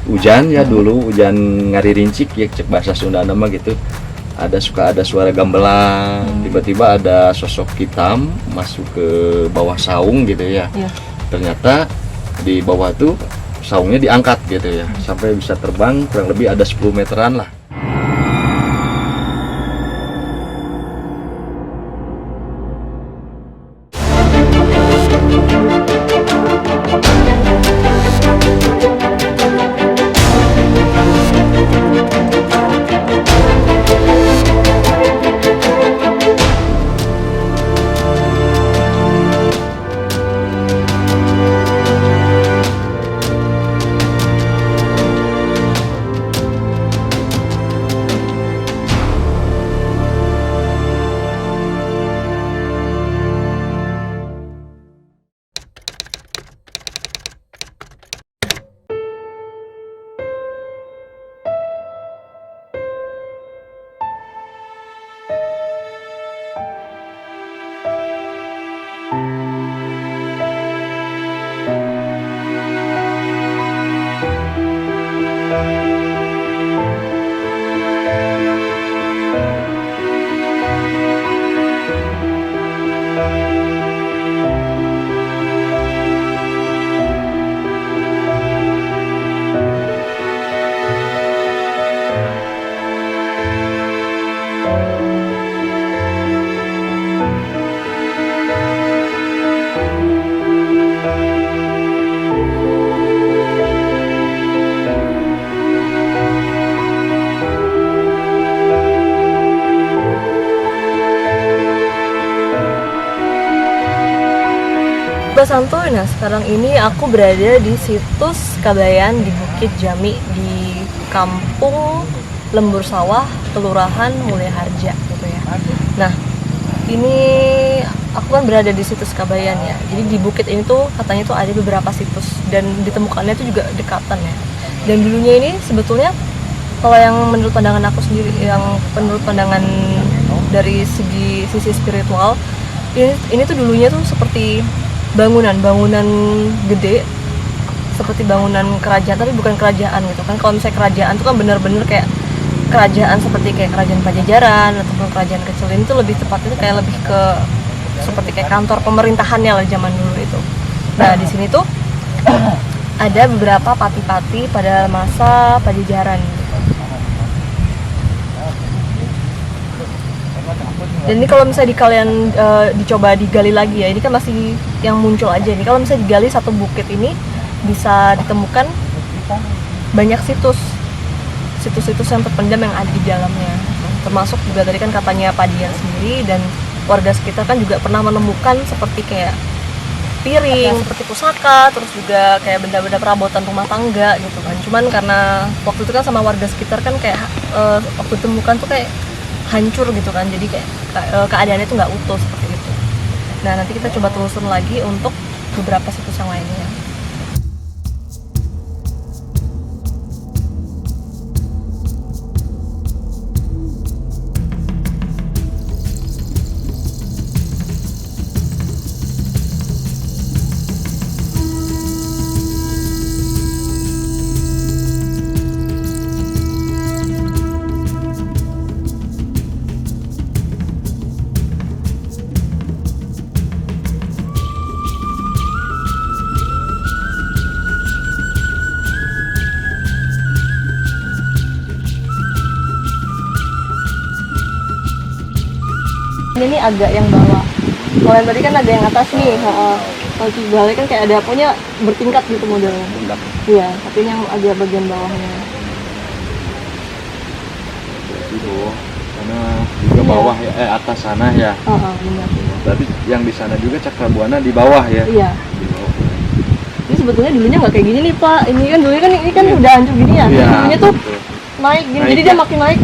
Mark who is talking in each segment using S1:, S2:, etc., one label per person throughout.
S1: hujan ya dulu, hujan ngaririnci ya cek bahasa Sunda nama gitu. Suka ada suara gamelan, tiba-tiba ada sosok hitam masuk ke bawah saung gitu ya. Ternyata di bawah tuh saungnya diangkat gitu ya, sampai bisa terbang kurang lebih ada 10 meteran lah.
S2: Santuy. Nah sekarang ini aku berada di situs Kabayan di Bukit Jami di Kampung Lembur Sawah, Kelurahan Mulya Harja gitu ya. Nah ini aku kan berada di situs Kabayan ya. Jadi di bukit ini tuh katanya tuh ada beberapa situs dan ditemukannya tuh juga dekatan ya. Dan dulunya ini sebetulnya kalau yang menurut pandangan aku sendiri, yang menurut pandangan dari sisi spiritual, ini tuh dulunya tuh seperti bangunan gede, seperti bangunan kerajaan, tapi bukan kerajaan gitu kan. Kalau misalnya kerajaan itu kan benar-benar kayak kerajaan seperti kayak kerajaan Pajajaran ataupun kerajaan kecil, ini tuh lebih tepatnya kayak lebih ke seperti kayak kantor pemerintahannya lah zaman dulu itu. Nah di sini tuh ada beberapa pati-pati pada masa Pajajaran gitu. Dan ini kalau misalnya kalian dicoba digali lagi ya, ini kan masih yang muncul aja nih. Kalau misalnya digali satu bukit ini bisa ditemukan banyak situs yang terpendam yang ada di dalamnya. Termasuk juga tadi kan katanya Padian sendiri dan warga sekitar kan juga pernah menemukan seperti kayak piring, seperti pusaka, terus juga kayak benda-benda perabotan rumah tangga gitu kan. Cuman karena waktu itu kan sama warga sekitar kan kayak waktu ditemukan tuh kayak hancur gitu kan, jadi kayak keadaannya itu nggak utuh seperti itu. Nah nanti kita coba telusur lagi untuk beberapa situs yang lainnya. Ini agak yang bawah. Kalau yang tadi kan ada yang atas nih. Kalau di bawah kan kayak ada punya bertingkat gitu modelnya. Iya, tapi ini yang agak bagian bawahnya.
S1: Itu karena juga bawah ya, atas sana ya.
S2: Benar.
S1: Berarti yang di sana juga Cakrabuana di bawah ya.
S2: Iya.
S1: Di bawah.
S2: Ini sebetulnya dulunya nggak kayak gini nih Pak. Ini kan udah hancur gini ya.
S1: Iya,
S2: Dulunya tuh naik gini. Jadi dia makin naik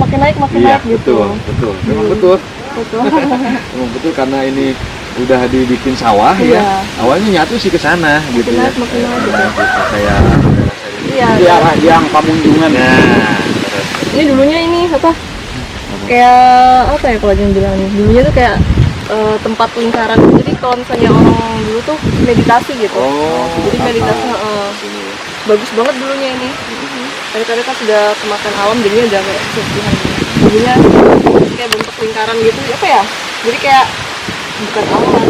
S2: gitu.
S1: Betul. Memang betul. Memang betul karena ini udah dibikin sawah ya. Awalnya nyatu sih ke sana gitu ya.
S2: Makin naik gitu.
S1: Kayak
S2: Iya.
S1: di arah yang Pamunjungan. Nah,
S2: ini dulunya ini apa? Kayak apa ya kalau yang bilang ini? Dulunya tuh kayak tempat lingkaran. Jadi kalau misalnya orang dulu tuh meditasi gitu.
S1: Oh,
S2: jadi meditasi bagus banget dulunya ini. Tadi kan sudah kemakan alam, jadinya udah kayak serpihan. Jadinya kayak bentuk lingkaran gitu, apa ya? Jadi kayak bukan awan.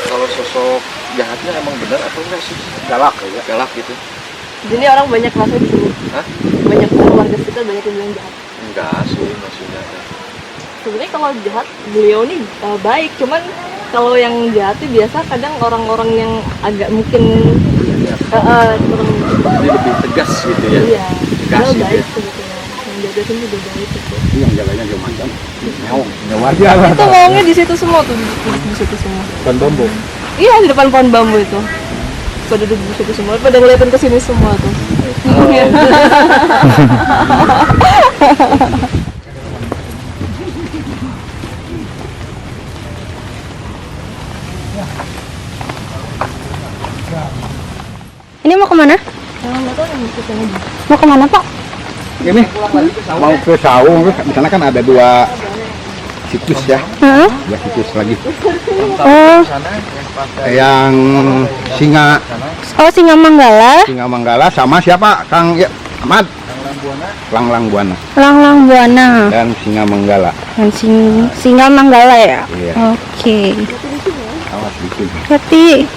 S1: Kalau sosok jahatnya emang benar atau enggak sih?
S3: Galak ya.
S1: Galak gitu?
S2: Jadi orang banyak merasa di sini.
S1: Hah?
S2: Banyak warga sekitar banyak yang bilang jahat.
S1: Enggak sih maksudnya.
S2: Sebenarnya kalau jahat beliau nih baik, cuman kalau yang jahat itu biasa kadang orang-orang yang agak mungkin kurang
S1: Ini lebih tegas gitu ya?
S2: iya,
S1: Tegas
S2: beliau
S1: gitu
S2: baik
S1: ya?
S2: sebetulnya. Yang jaga sini juga baik gitu.
S3: Ini yang jalannya dia macam meong. Ya wajar lah.
S2: Itu ngomongnya di situ semua tuh, di situ semua.
S3: Kan bambu.
S2: Iya di depan pohon bambu itu. Pada duduk di situ semua, pada ngeliatin ke sini semua tuh.
S4: Ini mau kemana?
S2: Nggak tahu yang ikutin aja.
S4: Mau kemana Pak?
S3: Ini mau ke saung. Di sana kan ada 2 situs ya.
S4: Hah?
S3: 2 situs lagi.
S4: Oh,
S1: Sana yang pakai
S3: Yang Singa
S4: Singa Manggala,
S3: Singa Manggala sama siapa? Kang ya, Ahmad. Lang Buana
S4: Lang Buana,
S3: dan Singa Manggala.
S4: dan Singa Manggala ya.
S3: Iya.
S4: Oke.
S3: Awas dikit.
S4: Hati.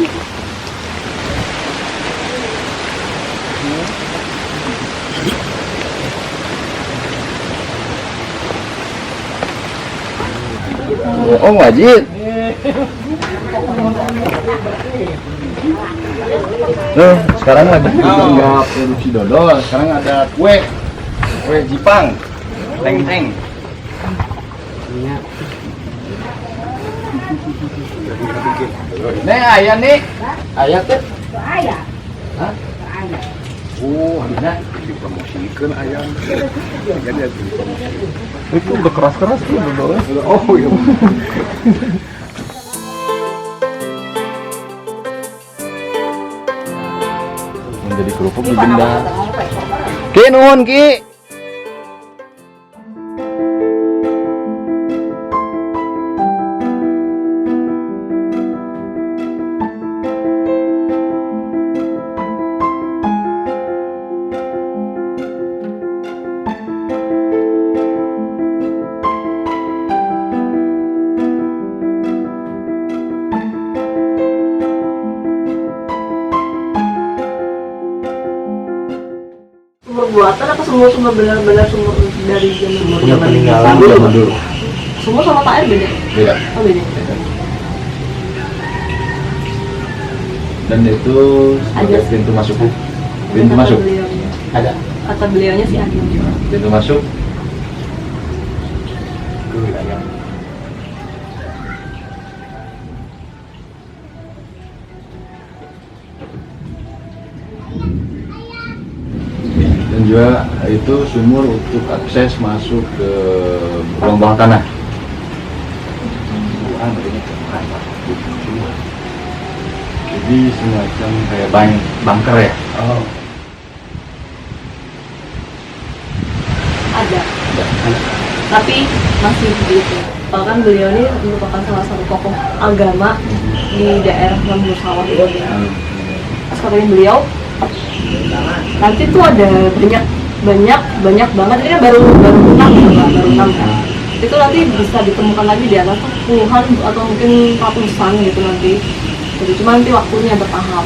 S1: Oh wajib. Sekarang lagi nggak produksi dodol, sekarang ada kue Jipang, teng. Nih ayah nih, ayah tuh. Ayah. Hah? Oh, ada.
S3: Dipromosikan ayam. Jadi
S1: Itu udah keras tuh dodolnya.
S3: oh iya.
S1: Menjadi kerupuk di benda. Ki nuhun Ki.
S2: Sumur buatan apa sumur benar-benar sumur dari zaman
S1: Peninggalan zaman dulu.
S2: Sumur sama air beda?
S1: Beda.
S2: Oh beda.
S1: Dan itu sebagai
S2: Ada.
S1: pintu masuk.
S2: Kata beliaunya.
S1: Ada.
S2: Kata beliaunya sih ada.
S1: Pintu masuk ke wilayah. Dan juga itu sumur untuk akses masuk ke ruang bawah tanah. Jadi semacam kayak bunker ya.
S3: Oh.
S2: Ada. Tapi masih begitu. Bahkan beliau ini merupakan salah satu tokoh agama di daerah Lembur Sawah itu. Pas katanya beliau, nanti tuh ada banyak banget. Ini kan baru 6 gitu Pak, baru 6 kan. Itu nanti bisa ditemukan lagi di atas tuh puluhan atau mungkin ratusan gitu nanti. Jadi cuma nanti waktunya bertahap.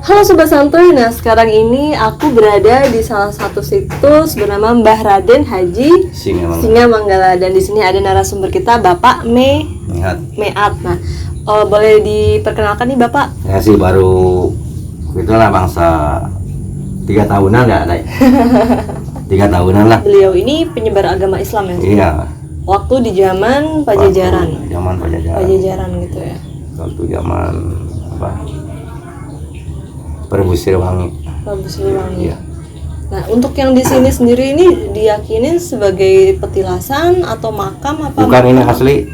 S2: Halo Sobat Santuy, nah sekarang ini aku berada di salah satu situs bernama Mbah Raden Haji Singa Manggala, dan di sini ada narasumber kita Bapak Meat. Nah, boleh diperkenalkan nih Bapak?
S5: Ya sih baru itulah bangsa 3 tahunan nggak ada. 3 tahunan lah.
S2: Beliau ini penyebar agama Islam ya?
S5: Iya.
S2: Waktu di zaman Pajajaran.
S5: Zaman Pajajaran.
S2: Pajajaran gitu ya.
S5: Waktu zaman apa? Prabu Siliwangi.
S2: Prabu Siliwangi.
S5: Iya.
S2: Nah, untuk yang di sini sendiri ini diyakini sebagai petilasan atau makam apa?
S5: Bukan ini asli.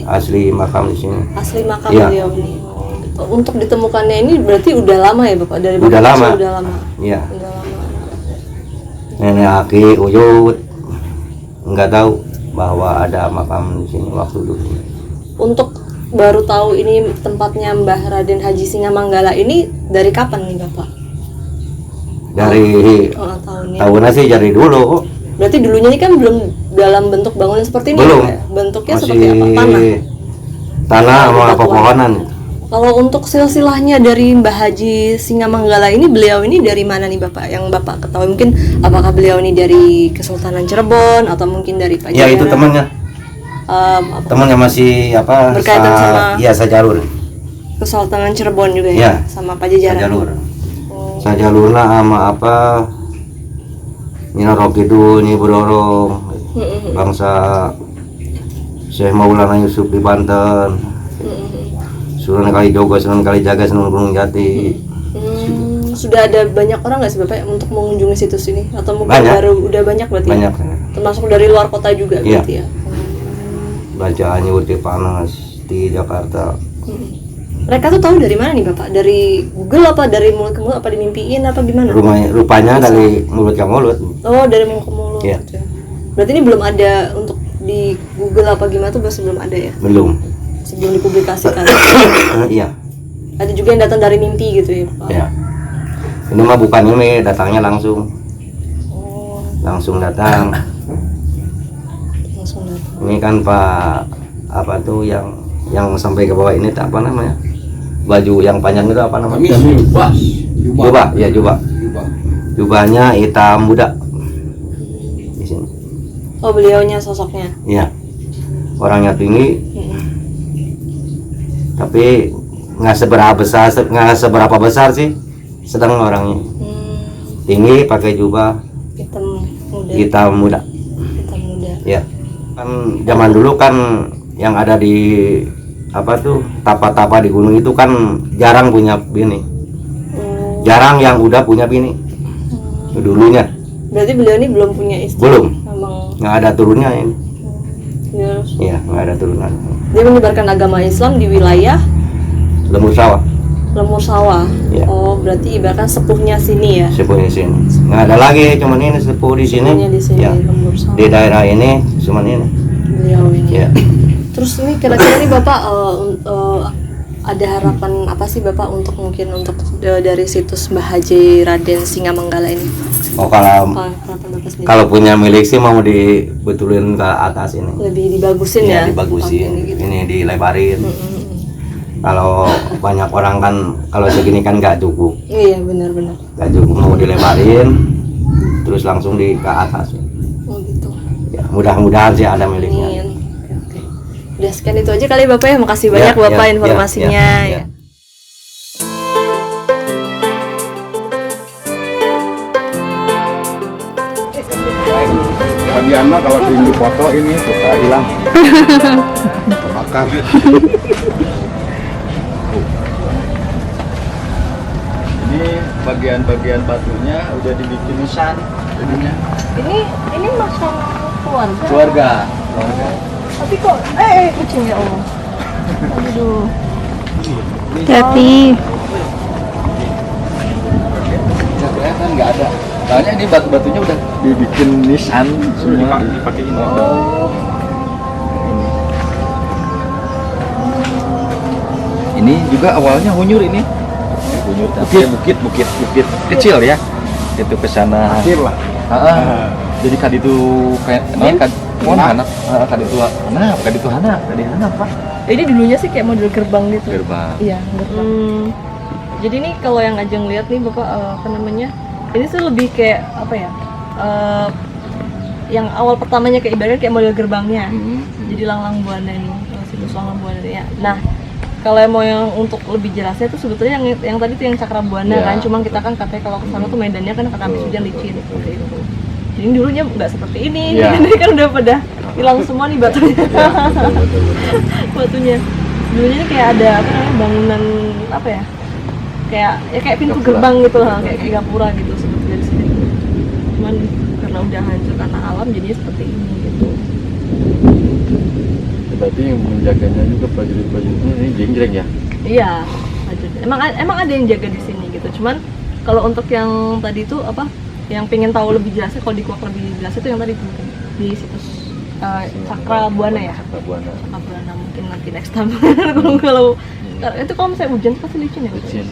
S2: Asli
S5: Makam di sini.
S2: asli makam
S5: Iya.
S2: beliau ini. Oh, gitu. Untuk ditemukannya ini berarti udah lama ya Bapak? Dari
S5: Udah
S2: Bapak
S5: lama.
S2: Udah lama.
S5: Iya.
S2: Udah lama.
S5: Nenek aki uyut nggak tahu bahwa ada makam di sini waktu dulu.
S2: Untuk baru tahu ini tempatnya Mbah Raden Haji Singamanggala ini dari kapan nih Bapak?
S5: Dari
S2: Tahunnya.
S5: tahunnya sih dari dulu.
S2: Berarti dulunya ini kan belum dalam bentuk bangunan seperti ini
S5: Belum.
S2: Pak, ya? Bentuknya
S5: Masih
S2: seperti apa? Tanah.
S5: Tanah sama
S2: Batuan.
S5: pepohonan.
S2: Kalau untuk silsilahnya dari Mbah Haji Singamanggala ini, beliau ini dari mana nih Bapak? Yang Bapak ketahui mungkin apakah beliau ini dari Kesultanan Cirebon atau mungkin dari Pajajaran?
S5: Ya itu temannya. Temannya masih apa?
S2: Berkaitan sama
S5: Iya, sajalur.
S2: Kesultanan Cirebon juga ya,
S5: Iya.
S2: sama Pajajaran.
S5: Sajalur.
S2: Oh.
S5: Sajalurna sama apa? Nina Rokidu, Nyi Brodorong, bangsa Syekh Maulana Yusuf di Banten, Sunan Kalijogo, Sunan Kalijaga, Sunan Gunung Jati.
S2: Sudah ada banyak orang nggak sih Bapak yang untuk mengunjungi situs ini? Atau mungkin
S5: Banyak.
S2: baru udah banyak berarti?
S5: Banyak.
S2: Termasuk dari luar kota juga
S5: Iya.
S2: berarti ya?
S5: Bacaannya Urti Panas di Jakarta.
S2: Mereka tuh tahu dari mana nih Bapak? Dari Google apa dari mulut ke mulut, apa dimimpiin apa gimana?
S5: Rupanya dari mulut ke mulut.
S2: Oh, dari mulut ke mulut.
S5: Iya.
S2: Gitu ya. Berarti ini belum ada untuk di Google apa gimana tuh masih belum ada ya?
S5: Belum.
S2: Sebelum dipublikasikan.
S5: Iya.
S2: Ada juga yang datang dari mimpi gitu ya Pak?
S5: Ya. Ini mah bukan ini, datangnya langsung.
S2: Oh,
S5: Langsung datang.
S2: langsung datang.
S5: Ini kan Pak apa tuh yang sampai ke bawah ini tak apa namanya? Baju yang panjang itu apa namanya? Jubah, ya jubah. Jubahnya hitam muda. Di sini.
S2: Oh, beliaunya sosoknya.
S5: Iya. Orangnya tinggi, tapi nggak seberapa besar sih. Sedang orangnya. Tinggi, pakai jubah
S2: Hitam muda.
S5: hitam muda.
S2: Hitam muda.
S5: Ya. Kan zaman dulu kan yang ada di apa tuh tapa-tapa di gunung itu kan jarang punya bini. Jarang yang udah punya bini. Dulunya.
S2: Berarti beliau ini belum punya istri.
S5: Belum.
S2: Memang
S5: Nggak ada turunnya ini.
S2: dia,
S5: Iya, nggak ada turunan.
S2: dia menyebarkan agama Islam di wilayah
S5: Lemur sawah.
S2: Lemur Sawah.
S5: Iya.
S2: Oh, berarti ibaratkan sepuhnya sini ya.
S5: Sepuh di sini. Nggak ada lagi, cuman ini sepuh di sini.
S2: Sepuhnya di sini
S5: Ya.
S2: Lemur Sawah.
S5: Di daerah ini cuman ini.
S2: Beliau ini.
S5: Ya.
S2: Terus ini kira-kira nih Bapak ada harapan apa sih Bapak untuk mungkin untuk dari situs Mbah Haji Raden Singamanggala ini?
S5: Oh, kalau
S2: Apa harapan Bapak sendiri?
S5: kalau punya milik sih mau dibetulin ke atas ini.
S2: Lebih dibagusin ya?
S5: Dibagusin.
S2: Oke, gitu.
S5: Ini dilebarin. Kalau banyak orang kan kalau segini kan nggak cukup.
S2: Iya, benar-benar.
S5: Nggak cukup, mau dilebarin terus langsung di ke atas.
S2: Oh, gitu.
S5: Ya, mudah-mudahan sih ada miliknya.
S2: Amin. Oke. Udah sekian itu aja kali Bapak ya. Makasih banyak Bapak
S5: ya,
S2: informasinya
S5: ya.
S2: ya.
S3: Bagian mah kalau di foto ini suka hilang. Terbakar.
S1: Ini bagian-bagian batunya udah dibikin nisan jadinya.
S2: Ini makam keluarga.
S1: Keluarga.
S2: Tapi kok kucing ya Allah. Aduh.
S4: Hati.
S1: Nggak kelihatan, nggak ada. Soalnya ini batu-batunya udah dibikin nisan semua. Dipakai ini. Ini juga awalnya hunyur ini. Hunyur tapi bukit kecil ya. Itu ke sana.
S3: Akhir lah.
S1: Jadi kan itu kayak kan anak kan itu anak Pak.
S2: Ini dulunya sih kayak model gerbang gitu.
S1: Gerbang.
S2: Iya, gerbang. Jadi nih kalau yang Ajeng lihat nih Bapak apa namanya? Ini sih lebih kayak apa ya? Yang awal pertamanya kayak ibaratnya kayak model gerbangnya. Jadi Langlang Buana ini, situs Langlang Buana ya. Nah, kalau mau yang untuk lebih jelasnya tuh sebetulnya yang tadi tuh yang Cakra Buana
S1: Iya.
S2: kan, cuman kita kan katanya kalau ke sana tuh medannya kan akan habis hujan licin seperti itu. Jadi dulunya nggak seperti ini,
S1: Iya.
S2: ini kan udah pada hilang semua nih batunya.
S1: Betul.
S2: Batunya. Dulunya ini kayak ada apa namanya bangunan apa ya? Kayak pintu
S1: Gapura.
S2: gerbang gitu lah, kayak gapura gitu sebetulnya di sini. Cuman karena udah hancur karena alam jadinya seperti ini gitu.
S1: Berarti yang menjaganya juga prajurit-prajuritnya ini jenggreng ya?
S2: Iya, emang ada yang jaga di sini gitu. Cuman kalau untuk yang tadi itu apa? Yang pengen tahu lebih jelasnya, kalau dikuak lebih jelas itu yang tadi tuh di situs Cakra Buana ya.
S1: Cakra Buana.
S2: Cakra Buana mungkin nanti next time. kalau itu kalau misalnya hujan pasti licin ya.
S1: Licin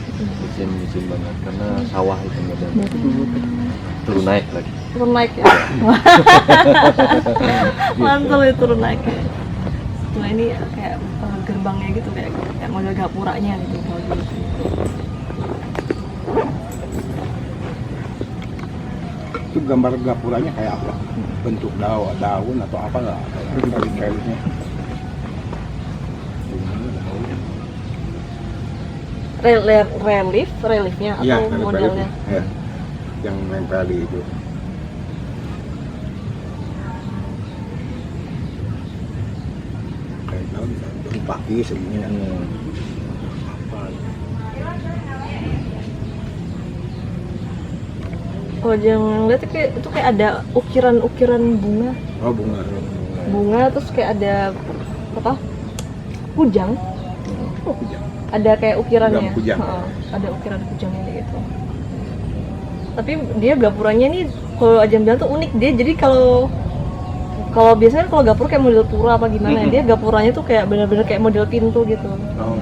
S1: banget karena sawah itu medan. Turun naik lagi.
S2: Turun naik ya. Mantul ya turun naik ya. Nah ini kayak gerbangnya gitu kayak model gapuranya gitu.
S3: Itu gambar gapuranya kayak apa? Bentuk daun atau apa nggak? Relief-reliefnya.
S2: Reliefnya atau
S3: Iya,
S2: modelnya.
S3: ya. Yang nempel di itu. Kayak daun pagi segini kan.
S2: Kalau yang lihat itu kayak ada ukiran bunga.
S3: Oh, bunga.
S2: Bunga terus kayak ada apa? Kujang.
S3: Oh, kujang.
S2: Ada kayak ukirannya.
S3: Kujang.
S2: Ada ukiran kujangnya gitu. Tapi dia gapuranya nih kalau Ajam bilang tuh unik dia. Jadi kalau biasanya kalau gapur kayak model pura apa gimana ya, dia gapuranya tuh kayak bener-bener kayak model pintu gitu.
S3: Oh.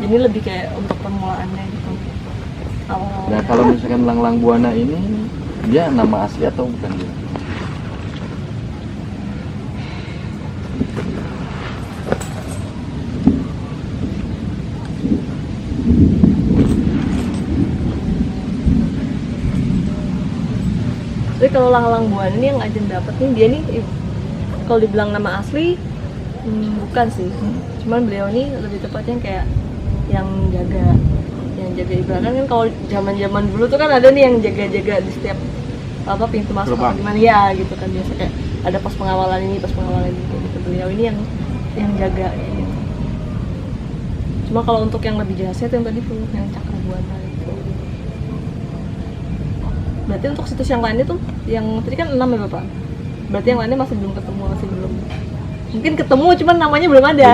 S2: Jadi lebih kayak untuk permulaannya gitu.
S1: Nah kalau misalkan Langlang Buana ini dia nama asli atau bukan dia?
S2: Jadi kalau Langlang Buana ini yang Ajeng dapet nih, dia nih kalau dibilang nama asli bukan sih. Cuman beliau nih lebih tepatnya kayak yang jaga ibaratnya kan kalau zaman dulu tuh kan ada nih yang jaga di setiap apa pintu masuk atau gimana ya gitu kan, biasa kayak ada pos pengawalan ini gitu. Beliau ini yang jaga gitu. Cuma kalau untuk yang lebih jelasnya itu yang tadi tuh yang Cakra Buana itu. Berarti untuk situs yang lainnya tuh yang tadi kan 6 ya Bapak? Berarti yang lainnya masih belum ketemu, mungkin ketemu cuman namanya belum ada.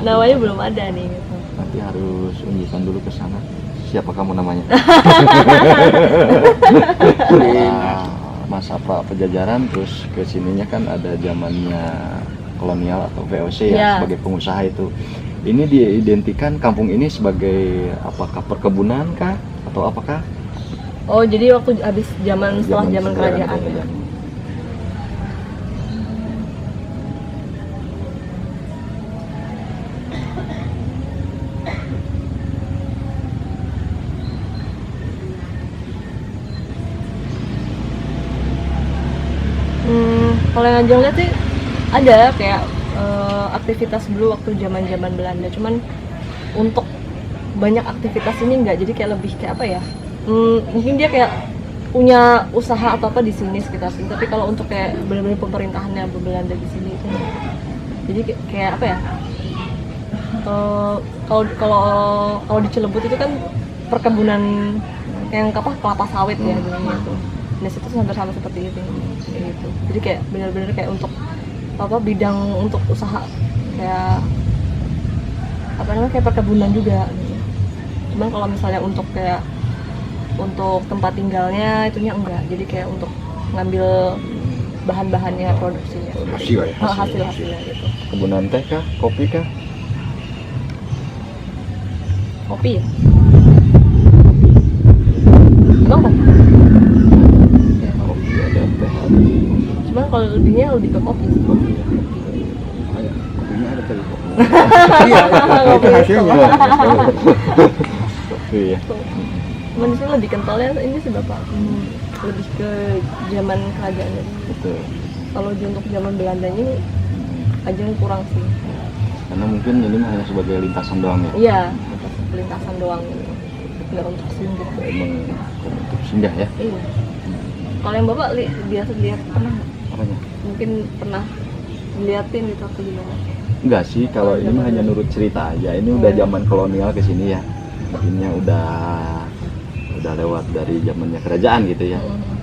S2: Namanya belum ada nih gitu.
S1: Nanti harus unjukkan dulu ke sana. Siapa kamu namanya? Masa Pajajaran terus ke sininya kan ada zamannya kolonial atau VOC ya, sebagai pengusaha itu. Ini diidentikan kampung ini sebagai apakah perkebunan kah atau apakah?
S2: Oh, jadi waktu habis setelah zaman kerajaan. Kalau yang Ajeng lihat sih ada kayak aktivitas dulu waktu zaman Belanda, cuman untuk banyak aktivitas ini enggak, jadi kayak lebih kayak apa ya, mungkin dia kayak punya usaha atau apa di sini sekitar sini, tapi kalau untuk kayak benar-benar pemerintahannya Belanda di sini itu enggak. Jadi kayak apa ya, kalau di Cilebut itu kan perkebunan yang apa kelapa sawit ya gitu. Di situ hampir sama seperti itu gitu. Jadi kayak benar-benar kayak untuk apa bidang untuk usaha kayak apa namanya kayak perkebunan juga gitu. Cuman kalau misalnya untuk kayak untuk tempat tinggalnya itunya enggak. Jadi kayak untuk ngambil bahan-bahannya produksinya. Hasil-hasilnya gitu.
S1: Kebunan teh kah? Kopi kah?
S2: Kopi ya? Emang kopi?
S1: Kopi ada teh.
S2: Cuman kalau lebihnya lebih ke kopi.
S3: Kopinya ada tadi.
S2: Iya,
S3: itu hasilnya.
S1: Kopi ya.
S2: Cuman di sini lebih kentalnya ini sih Bapak, lebih ke zaman kerajaannya.
S1: Betul.
S2: Kalau untuk zaman Belandanya ini aja kurang sih.
S1: Karena mungkin ini hanya sebagai lintasan doang ya.
S2: Iya, lintasan doang, nggak untuk singgah.
S1: Emang untuk singgah ya.
S2: Iya. Kalau yang Bapak biasa lihat pernah nggak?
S1: Apanya?
S2: Mungkin pernah diliatin gitu atau gimana?
S1: Enggak sih, kalau ini mah hanya nurut cerita aja. Ini udah zaman kolonial ke sini ya. Ini udah lewat dari zamannya kerajaan gitu ya.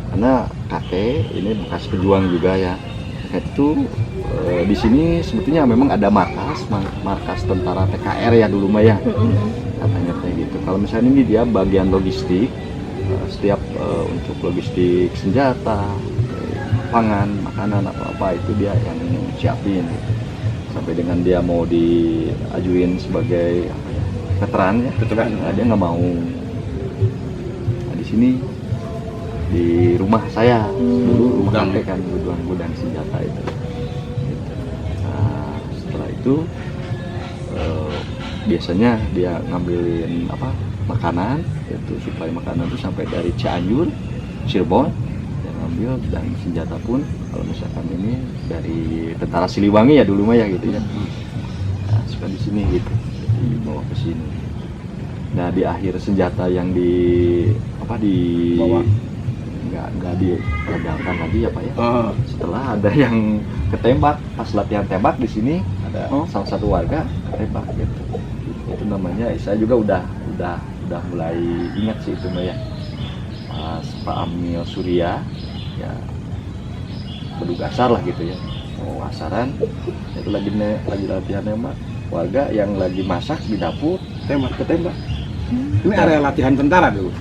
S1: Karena kakek ini bekas pejuang juga ya. Kakek itu di sini sebetulnya memang ada markas tentara TKR ya dulu mah ya. Katanya kayak gitu. Kalau misalnya ini dia bagian logistik, setiap untuk logistik senjata, pangan, makanan apa itu dia yang siapin gitu. Sampai dengan dia mau diajuin sebagai apa ya, veteran ya, nah, dia nggak mau. Nah, di sini di rumah saya dulu rumah kakek kan gudang senjata itu. Gitu. Nah, setelah itu biasanya dia ngambilin apa makanan itu suplai makanan itu sampai dari Cianjur, Cirebon dia ngambil, dan senjata pun kalau misalkan ini dari tentara Siliwangi ya dulu mah ya gitu ya. Nah, suka di sini gitu dibawa ke sini. Nah di akhir senjata yang di apa di
S3: Bawa.
S1: nggak digagalkan lagi ya Pak ya. Setelah ada yang ketembak pas latihan tembak di sini ada salah satu warga ketembak gitu. Itu namanya saya juga udah mulai ingat sih itu mah ya. Pas Pak Amil Surya ya bedug asar lah gitu ya, mau asaran itu lagi latihan nembak, warga yang lagi masak di dapur ketembak.
S3: Ini area latihan tentara dulu.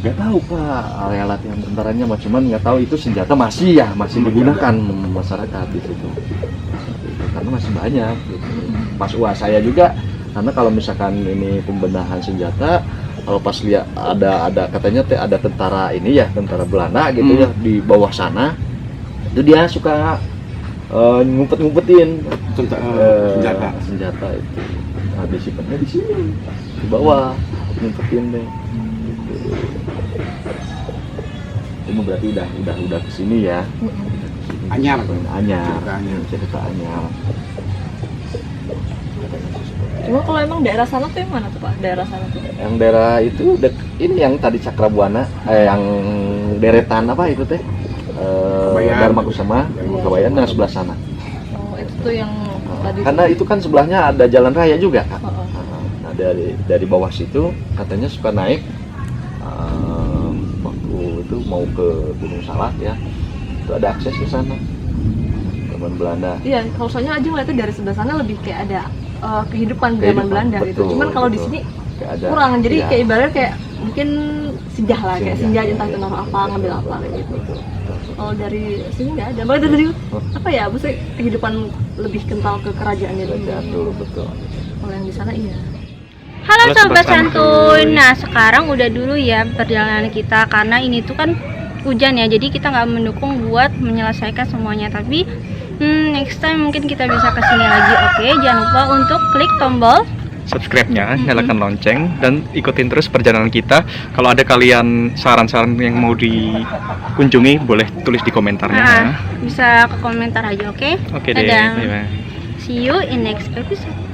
S1: Nggak tahu Pak area latihan tentaranya, cuman nggak tahu itu senjata masih digunakan masyarakat di situ karena masih banyak gitu. Pas UAS saya juga, karena kalau misalkan ini pembenahan senjata, kalau pas lihat ada katanya ada tentara ini ya, tentara Belanda gitu ya di bawah sana, itu dia suka ngumpet-ngumpetin senjata itu. Nah, disimpannya di sini di bawah, ngumpetin deh. Gitu. Itu berarti udah kesini ya.
S3: Anyar.
S1: Cerita anyar.
S2: Cuma kalau emang daerah sana tuh yang mana tuh Pak? Daerah sana tuh?
S1: Yang daerah itu ini yang tadi Cakrabuana, yang deretan apa itu teh? Dharma Kusama, Kabayan, yang sebelah sana.
S2: Oh, itu tuh yang tadi.
S1: Karena itu kan sebelahnya ada jalan raya juga.
S2: Oh.
S1: Nah, dari bawah situ katanya suka naik waktu itu mau ke Gunung Salak ya. Itu ada akses ke sana. Zaman Belanda.
S2: Iya, kalau soalnya aja ngeliatnya dari sebelah sana lebih kayak ada kehidupan zaman Belanda gitu. Cuman kalau di sini kurang, jadi kayak ibaratnya kayak mungkin senjah lah, kayak senjah entah itu naruh apa, ngambil apa kayak gitu. Kalau dari sini nggak ada, malah dari apa ya, maksudnya kehidupan lebih kental ke kerajaannya dulu.
S1: Betul.
S2: Kalau yang di sana iya.
S4: Halo Sobat Santuy. Nah sekarang udah dulu ya perjalanan kita, karena ini tuh kan hujan ya, jadi kita nggak mendukung buat menyelesaikan semuanya, tapi next time mungkin kita bisa kesini lagi. Oke, jangan lupa untuk klik tombol
S6: subscribe-nya, nyalakan lonceng, dan ikutin terus perjalanan kita. Kalau ada kalian saran-saran yang mau dikunjungi, boleh tulis di komentarnya.
S4: Nah, bisa ke komentar aja, oke?
S6: Oke deh,
S4: Dadah.
S6: bye-bye.
S4: See you in next episode.